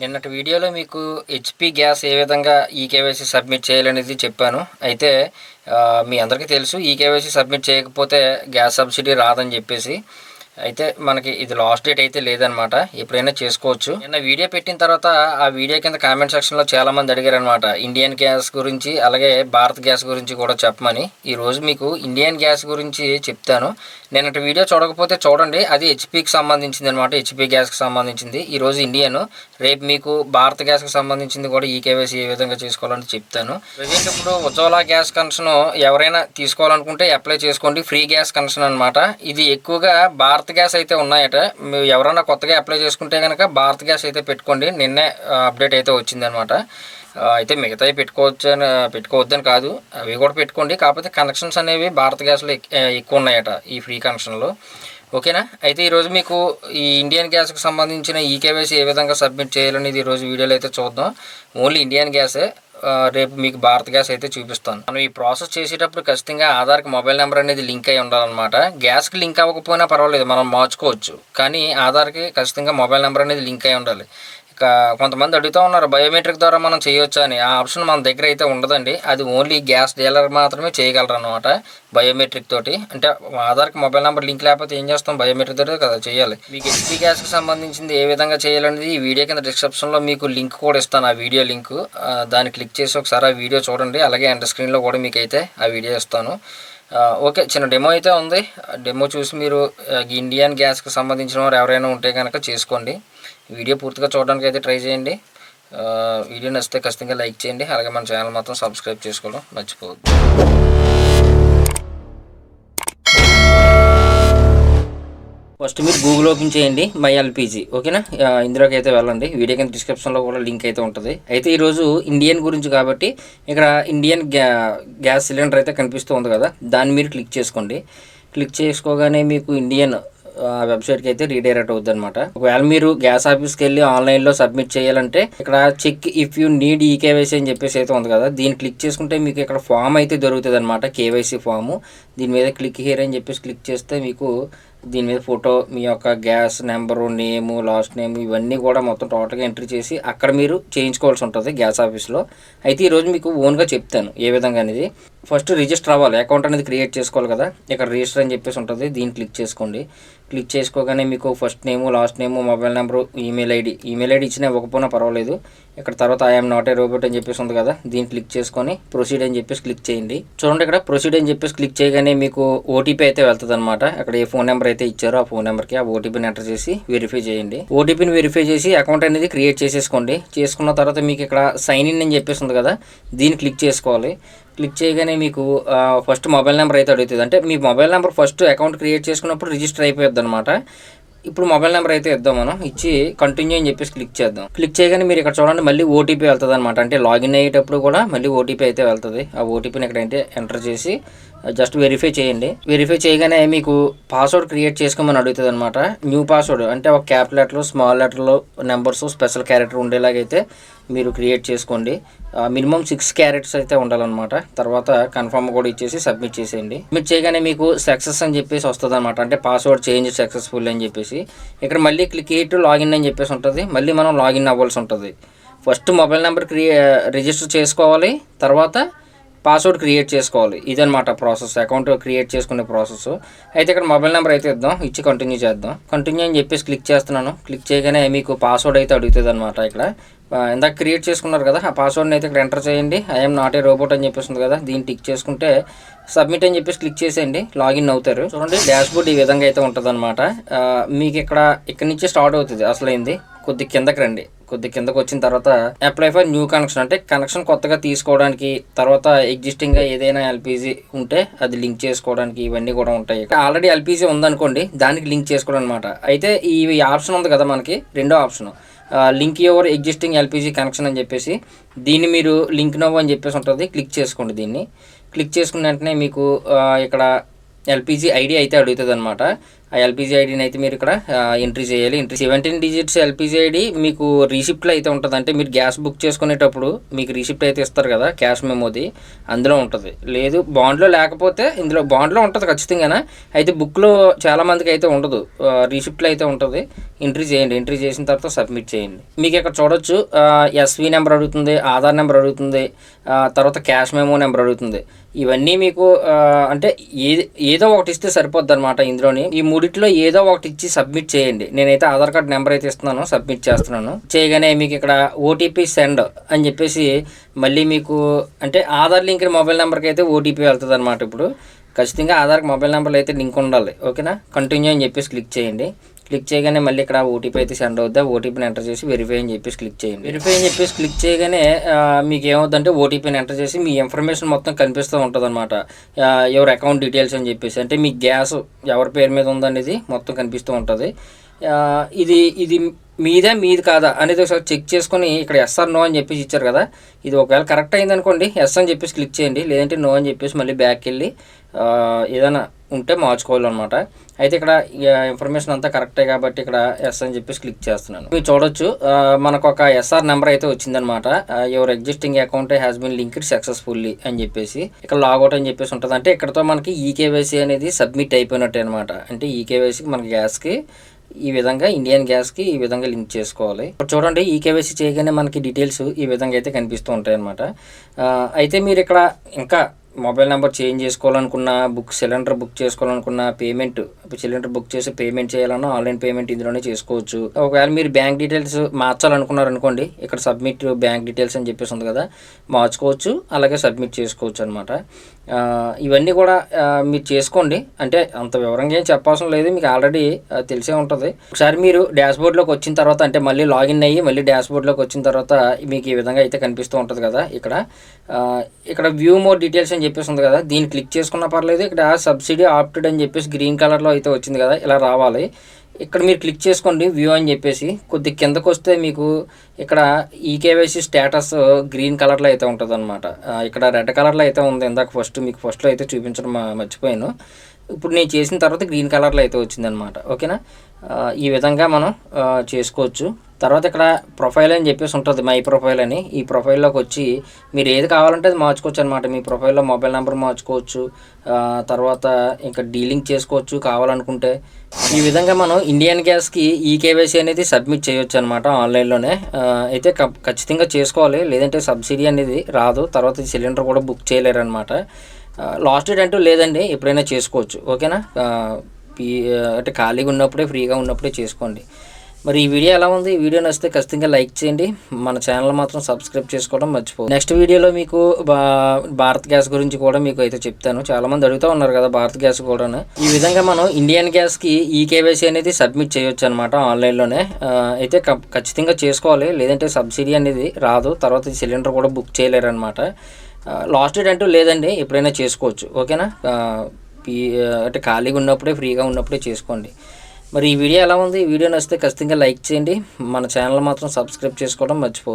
నిన్నటి వీడియోలో మీకు హెచ్పి గ్యాస్ ఏ విధంగా ఈకేవైసీ సబ్మిట్ చేయాలనేది చెప్పాను. అయితే మీ అందరికీ తెలుసు ఈకేవైసీ సబ్మిట్ చేయకపోతే గ్యాస్ సబ్సిడీ రాదని చెప్పేసి. అయితే మనకి ఇది లాస్ట్ డేట్ అయితే లేదనమాట. ఎప్పుడైనా చేసుకోవచ్చు. నిన్న వీడియో పెట్టిన తర్వాత ఆ వీడియో కింద కామెంట్ సెక్షన్లో చాలామంది అడిగారనమాట ఇండియన్ గ్యాస్ గురించి, అలాగే భారత్ గ్యాస్ గురించి కూడా చెప్పమని. ఈరోజు మీకు ఇండియన్ గ్యాస్ గురించి చెప్తాను. నిన్నటి వీడియో చూడకపోతే చూడండి, అది హెచ్పికి సంబంధించింది అనమాట. హెచ్పి గ్యాస్కి సంబంధించింది. ఈరోజు ఇండియన్, రేపు మీకు భారత్ గ్యాస్కి సంబంధించింది కూడా ఈకేవైసీ ఏ విధంగా చేసుకోవాలని చెప్తాను. ప్రజెంట్ ఇప్పుడు ఉజ్వల గ్యాస్ కనెక్షన్ ఎవరైనా తీసుకోవాలనుకుంటే అప్లై చేసుకోండి. ఫ్రీ గ్యాస్ కనెక్షన్ అనమాట. ఇది ఎక్కువగా భారత్ గ్యాస్ అయితే ఉన్నాయట. మీరు ఎవరైనా కొత్తగా అప్లై చేసుకుంటే కనుక భారత్ గ్యాస్ అయితే పెట్టుకోండి. నిన్నే అప్డేట్ అయితే వచ్చిందనమాట. అయితే మిగతావి పెట్టుకోవద్దని కాదు, అవి కూడా పెట్టుకోండి. కాకపోతే కనెక్షన్స్ అనేవి భారత్ గ్యాస్లో ఎక్కువ ఉన్నాయట ఈ ఫ్రీ కనెక్షన్లో. ఓకేనా? అయితే ఈరోజు మీకు ఈ ఇండియన్ గ్యాస్కి సంబంధించిన ఈకేవైసీ ఏ విధంగా సబ్మిట్ చేయాలనేది ఈరోజు వీడియోలో అయితే చూద్దాం. ఓన్లీ ఇండియన్ గ్యాసే. రేపు మీకు భారత్ గ్యాస్ అయితే చూపిస్తాను. మనం ఈ ప్రాసెస్ చేసేటప్పుడు ఖచ్చితంగా ఆధార్కి మొబైల్ నెంబర్ అనేది లింక్ అయి ఉండాలన్నమాట. గ్యాస్కి లింక్ అవ్వకపోయినా పర్వాలేదు, మనం మార్చుకోవచ్చు. కానీ ఆధార్కి ఖచ్చితంగా మొబైల్ నెంబర్ అనేది లింక్ అయి ఉండాలి. ఇక కొంతమంది అడుగుతూ ఉన్నారు బయోమెట్రిక్ ద్వారా మనం చేయొచ్చా అని. ఆ ఆప్షన్ మన దగ్గర అయితే ఉండదండి. అది ఓన్లీ గ్యాస్ డీలర్ మాత్రమే చేయగలరు అనమాట బయోమెట్రిక్ తోటి. అంటే ఆధార్కి మొబైల్ నెంబర్ లింక్ లేకపోతే ఏం చేస్తాం, బయోమెట్రిక్ తోటి కదా చేయాలి. మీకు హెచ్పి గ్యాస్కి సంబంధించింది ఏ విధంగా చేయాలనేది ఈ వీడియో కింద డిస్క్రిప్షన్లో మీకు లింక్ కూడా ఇస్తాను, ఆ వీడియో లింక్. దాన్ని క్లిక్ చేసి ఒకసారి ఆ వీడియో చూడండి. అలాగే ఎండ్ స్క్రీన్లో కూడా మీకు అయితే ఆ వీడియో ఇస్తాను. ఓకే, చిన్న డెమో అయితే ఉంది. డెమో చూసి మీరు ఇండియన్ గ్యాస్కి సంబంధించిన వారు ఎవరైనా ఉంటే కనుక చేసుకోండి. వీడియో పూర్తిగా చూడడానికి అయితే ట్రై చేయండి. వీడియో నచ్చితే ఖచ్చితంగా లైక్ చేయండి. అలాగే మన ఛానల్ మాత్రం సబ్స్క్రైబ్ చేసుకోవడం మర్చిపోవద్దు. ఫస్ట్ మీరు గూగుల్ ఓపెన్ చేయండి, మై ఎల్పిజి. ఓకేనా? ఇందులోకి అయితే వెళ్ళండి. వీడియో కింద డిస్క్రిప్షన్లో కూడా లింక్ అయితే ఉంటుంది. అయితే ఈరోజు ఇండియన్ గురించి కాబట్టి ఇక్కడ ఇండియన్ గ్యాస్ సిలిండర్ అయితే కనిపిస్తూ ఉంది కదా, దాన్ని మీరు క్లిక్ చేసుకోండి. క్లిక్ చేసుకోగానే మీకు ఇండియన్ వెబ్సైట్కి అయితే రీడైరెక్ట్ అవుద్ది అనమాట. ఒకవేళ మీరు గ్యాస్ ఆఫీస్కి వెళ్ళి ఆన్లైన్లో సబ్మిట్ చేయాలంటే ఇక్కడ check if you need eKYC అని చెప్పేసి అయితే ఉంది కదా, దీన్ని క్లిక్ చేసుకుంటే మీకు ఇక్కడ ఫామ్ అయితే దొరుకుతుంది అనమాట, కేవైసీ ఫాము. దీని మీద క్లిక్ హియర్ అని చెప్పేసి క్లిక్ చేస్తే మీకు దీని మీద ఫోటో, మీ యొక్క గ్యాస్ నెంబరు, నేము, లాస్ట్ నేమ్ ఇవన్నీ కూడా మొత్తం టోటల్గా ఎంట్రీ చేసి అక్కడ మీరు చేయించుకోవాల్సి ఉంటుంది గ్యాస్ ఆఫీస్లో. అయితే ఈరోజు మీకు ఓన్గా చెప్తాను ఏ విధంగా అనేది. ఫస్ట్ రిజిస్టర్ అవ్వాలి, అకౌంట్ అనేది క్రియేట్ చేసుకోవాలి కదా. ఇక్కడ రిజిస్టర్ అని చెప్పేసి ఉంటుంది, దీన్ని క్లిక్ చేసుకోండి. క్లిక్ చేసుకోగానే మీకు ఫస్ట్ నేము, లాస్ట్ నేము, మొబైల్ నెంబరు, ఈమెయిల్ ఐడి ఇచ్చినా ఇవ్వకపోయినా పర్వాలేదు. ఇక్కడ తర్వాత ఐఎమ్ నాట్ ఏ రోబోట్ అని చెప్పేసి ఉంది కదా, దీన్ని క్లిక్ చేసుకొని ప్రొసీడ్ అని చెప్పేసి క్లిక్ చేయండి. చూడండి, ఇక్కడ ప్రొసీడ్ అని చెప్పేసి క్లిక్ చేయగానే మీకు ఓటీపీ అయితే వెళ్తుంది అనమాట. అక్కడ ఏ ఫోన్ నెంబర్ అయితే ఇచ్చారో ఆ ఫోన్ నెంబర్కి ఆ ఓటీపీని ఎంటర్ చేసి వెరిఫై చేయండి. ఓటీపీని వెరిఫై చేసి అకౌంట్ అనేది క్రియేట్ చేసేసుకోండి. చేసుకున్న తర్వాత మీకు ఇక్కడ సైన్ ఇన్ అని చెప్పేసి ఉంది కదా, దీన్ని క్లిక్ చేసుకోవాలి. క్లిక్ చేయగానే మీకు ఫస్ట్ మొబైల్ నెంబర్ అయితే అడుగుతుంది. అంటే మీ mobile number first account create చేసుకున్నప్పుడు రిజిస్టర్ అయిపోద్ది అనమాట. ఇప్పుడు మొబైల్ నెంబర్ అయితే ఇద్దాం, మనం ఇచ్చి కంటిన్యూ అని చెప్పేసి క్లిక్ చేద్దాం. క్లిక్ చేయగానే మీరు ఇక్కడ చూడండి మళ్ళీ ఓటీపీ వెళ్తుంది అనమాట. అంటే లాగిన్ అయ్యేటప్పుడు కూడా మళ్ళీ ఓటీపీ అయితే వెళ్తుంది. ఆ ఓటీపీని ఇక్కడ అయితే ఎంటర్ చేసి జస్ట్ వెరిఫై చేయండి. వెరిఫై చేయగానే మీకు పాస్వర్డ్ క్రియేట్ చేసుకోమని అడుగుతుంది అనమాట. న్యూ పాస్వర్డ్ అంటే ఒక క్యాపిటల్ లెటర్లు, స్మాల్ లెటర్లు, నెంబర్స్, స్పెషల్ క్యారెక్టర్ ఉండేలాగైతే మీరు క్రియేట్ చేసుకోండి. మినిమం 6 క్యారెక్టర్స్ అయితే ఉండాలన్నమాట. తర్వాత కన్ఫర్మ్ కూడా ఇచ్చేసి సబ్మిట్ చేసేయండి. సబ్మిట్ చేయగానే మీకు సక్సెస్ అని చెప్పేసి వస్తుంది అనమాట. అంటే పాస్వర్డ్ చేంజ్ సక్సెస్ఫుల్ అని చెప్పేసి. ఇక్కడ మళ్ళీ క్లిక్ టు లాగిన్ అని చెప్పేసి ఉంటుంది. మళ్ళీ మనం లాగిన్ అవ్వాల్సి ఉంటుంది. ఫస్ట్ మొబైల్ నెంబర్ రిజిస్టర్ చేసుకోవాలి, తర్వాత పాస్వర్డ్ క్రియేట్ చేసుకోవాలి. ఇదనమాట ప్రాసెస్, అకౌంట్ క్రియేట్ చేసుకునే ప్రాసెస్. అయితే ఇక్కడ మొబైల్ నెంబర్ అయితే ఇద్దాం, ఇచ్చి కంటిన్యూ చేద్దాం. కంటిన్యూ అని చెప్పేసి క్లిక్ చేస్తున్నాను. క్లిక్ చేయగానే మీకు పాస్వర్డ్ అయితే అడుగుతుంది అనమాట. ఇక్కడ ఇందాక క్రియేట్ చేసుకున్నారు కదా, ఆ పాస్వర్డ్ని అయితే ఇక్కడ ఎంటర్ చేయండి. ఐఎమ్ నాట్ ఏ రోబోట్ అని చెప్పేసి కదా, దీన్ని టిక్ చేసుకుంటే సబ్మిట్ అని చెప్పేసి క్లిక్ చేసేయండి, లాగిన్ అవుతారు. చూడండి డాష్బోర్డ్ ఈ విధంగా అయితే ఉంటుంది అనమాట. మీకు ఇక్కడ నుంచి స్టార్ట్ అవుతుంది అసలైంది. కొద్ది కిందకి రండి. కొద్ది కిందకు వచ్చిన తర్వాత అప్లై ఫర్ న్యూ కనెక్షన్, అంటే కనెక్షన్ కొత్తగా తీసుకోవడానికి, తర్వాత ఎగ్జిస్టింగ్గా ఏదైనా ఎల్పిజి ఉంటే అది లింక్ చేసుకోవడానికి ఇవన్నీ కూడా ఉంటాయి. ఆల్రెడీ ఎల్పిజి ఉందనుకోండి, దానికి లింక్ చేసుకోవడం అనమాట. అయితే ఈ ఆప్షన్ ఉంది కదా మనకి, రెండో option link your existing LPG connection అని చెప్పేసి, దీన్ని మీరు లింక్ నవ్ అని చెప్పేసి ఉంటుంది, క్లిక్ చేసుకోండి. దీన్ని క్లిక్ చేసుకున్న వెంటనే మీకు ఇక్కడ ఎల్పిజి ఐడి అయితే అడుగుతుంది అనమాట. ఆ ఎల్పిజి ఐడిని అయితే మీరు ఇక్కడ ఎంట్రీ చేయాలి. 17 డిజిట్స్ ఎల్పిజి ఐడి మీకు రీసిప్ట్లో అయితే ఉంటుంది. అంటే మీరు గ్యాస్ బుక్ చేసుకునేటప్పుడు మీకు రీసిప్ట్ అయితే ఇస్తారు కదా, క్యాష్ మెమోది, అందులో ఉంటుంది. లేదు బాండ్లో లేకపోతే ఇందులో బాండ్లో ఉంటుంది ఖచ్చితంగా. అయితే బుక్లో చాలామందికి అయితే ఉండదు, రీసిప్ట్లో అయితే ఉంటుంది. ఎంట్రీ చేయండి. ఎంట్రీ చేసిన తర్వాత సబ్మిట్ చేయండి. మీకు ఇక్కడ చూడొచ్చు ఎస్వి నెంబర్ అడుగుతుంది, ఆధార్ నెంబర్ అడుగుతుంది, తర్వాత క్యాష్ మెమో నెంబర్ అడుగుతుంది. ఇవన్నీ మీకు అంటే ఏదో ఒకటి ఇస్తే సరిపోద్ది అనమాట. ఇందులోని ఈ మూడిట్లో ఏదో ఒకటి ఇచ్చి సబ్మిట్ చేయండి. నేనైతే ఆధార్ కార్డ్ నెంబర్ అయితే ఇస్తున్నాను, సబ్మిట్ చేస్తున్నాను. చేయగానే మీకు ఇక్కడ ఓటీపీ సెండ్ అని చెప్పేసి మళ్ళీ మీకు అంటే ఆధార్ లింక్ మొబైల్ నెంబర్కి అయితే ఓటీపీ వెళ్తుంది అనమాట. ఇప్పుడు ఖచ్చితంగా ఆధార్కి మొబైల్ నెంబర్లు అయితే లింక్ ఉండాలి. ఓకేనా, కంటిన్యూ అని చెప్పేసి క్లిక్ చేయండి. క్లిక్ చేయగానే మళ్ళీ ఇక్కడ ఓటీపీ అయితే సెండ్ అవుద్ది. ఓటీపీని ఎంటర్ చేసి వెరిఫై అని చెప్పేసి క్లిక్ చేయండి. వెరిఫై అని చెప్పేసి క్లిక్ చేయగానే మీకు ఏమవుతుందంటే ఓటీపీని ఎంటర్ చేసి మీ ఇన్ఫర్మేషన్ మొత్తం కనిపిస్తూ ఉంటుంది అనమాట. ఎవరి అకౌంట్ డీటెయిల్స్ అని చెప్పేసి, అంటే మీ గ్యాస్ ఎవరి పేరు మీద ఉందనేది మొత్తం కనిపిస్తూ ఉంటుంది. ఇది మీది కాదా అనేది ఒకసారి చెక్ చేసుకొని ఇక్కడ ఎస్ ఆర్ నో అని చెప్పేసి ఇచ్చారు కదా, ఇది ఒకవేళ కరెక్ట్ అయిందనుకోండి ఎస్ అని చెప్పేసి క్లిక్ చేయండి. లేదంటే నో అని చెప్పేసి మళ్ళీ బ్యాక్కి వెళ్ళి ఏదైనా ఉంటే మార్చుకోవాలన్నమాట. అయితే ఇక్కడ ఇన్ఫర్మేషన్ అంతా కరెక్టే కాబట్టి ఇక్కడ ఎస్ అని చెప్పేసి క్లిక్ చేస్తున్నాను. మీరు చూడొచ్చు మనకు ఒక ఎస్ఆర్ నెంబర్ అయితే వచ్చిందనమాట. Your existing account has been linked successfully అని చెప్పేసి ఇక్కడ లాగౌట్ అని చెప్పేసి ఉంటుంది. అంటే ఇక్కడతో మనకి ఈకేవైసీ అనేది సబ్మిట్ అయిపోయినట్టే అనమాట. అంటే ఈకేవైసీకి మనకి గ్యాస్కి ఈ విధంగా ఇండియన్ గ్యాస్కి ఈ విధంగా లింక్ చేసుకోవాలి. ఇప్పుడు చూడండి ఈకేవైసీ చేయగానే మనకి డీటెయిల్స్ ఈ విధంగా అయితే కనిపిస్తూ ఉంటాయి అనమాట. అయితే మీరు ఇక్కడ ఇంకా మొబైల్ నెంబర్ చేంజ్ చేసుకోవాలనుకున్నా, సిలిండర్ బుక్ చేసుకోవాలనుకున్నా, పేమెంట్ సిలిండర్ బుక్ చేసి పేమెంట్ చేయాలన్నా ఆన్లైన్ పేమెంట్ ఇందులోనే చేసుకోవచ్చు. ఒకవేళ మీరు బ్యాంక్ డీటెయిల్స్ మార్చాలనుకున్నారు అనుకోండి, ఇక్కడ సబ్మిట్ బ్యాంక్ డీటెయిల్స్ అని చెప్పేసి ఉంది కదా, మార్చుకోవచ్చు. అలాగే సబ్మిట్ చేసుకోవచ్చు అనమాట. ఇవన్నీ కూడా మీరు చేసుకోండి. అంటే అంత వివరంగా ఏం చెప్పాల్సిన లేదు, మీకు ఆల్రెడీ తెలిసే ఉంటుంది. ఒకసారి మీరు డాష్బోర్డ్లోకి వచ్చిన తర్వాత, అంటే మళ్ళీ లాగిన్ అయ్యి మళ్ళీ డాష్బోర్డ్లోకి వచ్చిన తర్వాత మీకు ఈ విధంగా అయితే కనిపిస్తూ ఉంటుంది కదా. ఇక్కడ వ్యూ మోర్ డీటెయిల్స్ అని చెప్పేసి ఉంది కదా, దీన్ని క్లిక్ చేసుకున్నా పర్లేదు. ఇక్కడ సబ్సిడీ ఆప్టెడ్ అని చెప్పేసి గ్రీన్ కలర్లో అయితే వచ్చింది కదా, ఇలా రావాలి. ఇక్కడ మీరు క్లిక్ చేసుకోండి వ్యూ అని చెప్పేసి. కొద్ది కిందకు వస్తే మీకు ఇక్కడ ఈకేవైసీ స్టేటస్ గ్రీన్ కలర్లో అయితే ఉంటుంది అనమాట. ఇక్కడ రెడ్ కలర్లో అయితే ఉంది. ఇందాక ఫస్ట్లో అయితే చూపించడం మర్చిపోయాను. ఇప్పుడు నేను చేసిన తర్వాత గ్రీన్ కలర్లో అయితే వచ్చిందనమాట. ఓకేనా, ఈ విధంగా మనం చేసుకోవచ్చు. తర్వాత ఇక్కడ ప్రొఫైల్ అని చెప్పేసి ఉంటుంది, మై ప్రొఫైల్ అని. ఈ ప్రొఫైల్లోకి వచ్చి మీరు ఏది కావాలంటే అది మార్చుకోవచ్చు అనమాట. మీ ప్రొఫైల్లో మొబైల్ నెంబర్ మార్చుకోవచ్చు, తర్వాత ఇంకా డీలింక్ చేసుకోవచ్చు కావాలనుకుంటే. ఈ విధంగా మనం ఇండియన్ గ్యాస్కి ఈకేవైసీ అనేది సబ్మిట్ చేయొచ్చు అనమాట ఆన్లైన్లోనే. అయితే ఖచ్చితంగా చేసుకోవాలి, లేదంటే సబ్సిడీ అనేది రాదు. తర్వాత సిలిండర్ కూడా బుక్ చేయలేరు అనమాట. లాస్ట్ డేట్ అంటూ లేదండి, ఎప్పుడైనా చేసుకోవచ్చు. ఓకేనా, అంటే ఖాళీగా ఉన్నప్పుడే ఫ్రీగా ఉన్నప్పుడే చేసుకోండి. మరి ఈ వీడియో ఎలా ఉంది? ఈ వీడియో నచ్చితే ఖచ్చితంగా లైక్ చేయండి. మన ఛానల్ మాత్రం సబ్స్క్రైబ్ చేసుకోవడం మర్చిపోదు. నెక్స్ట్ వీడియోలో మీకు భారత్ గ్యాస్ గురించి కూడా మీకు అయితే చెప్తాను. చాలామంది అడుగుతూ ఉన్నారు కదా భారత్ గ్యాస్ కూడా. ఈ విధంగా మనం ఇండియన్ గ్యాస్కి ఈకేవైసీ అనేది సబ్మిట్ చేయొచ్చు అనమాట ఆన్లైన్లోనే. అయితే ఖచ్చితంగా చేసుకోవాలి, లేదంటే సబ్సిడీ అనేది రాదు. తర్వాత సిలిండర్ కూడా బుక్ చేయలేరు అనమాట. లాస్ట్ డేట్ అంటూ లేదండి, ఎప్పుడైనా చేసుకోవచ్చు. ఓకేనా, అంటే ఖాళీగా ఉన్నప్పుడే ఫ్రీగా ఉన్నప్పుడే చేసుకోండి. మరి ఈ వీడియో ఎలా ఉంది? ఈ వీడియో నచ్చితే ఖచ్చితంగా లైక్ చేయండి. మన ఛానల్ మాత్రం సబ్స్క్రైబ్ చేసుకోవడం మర్చిపోదు.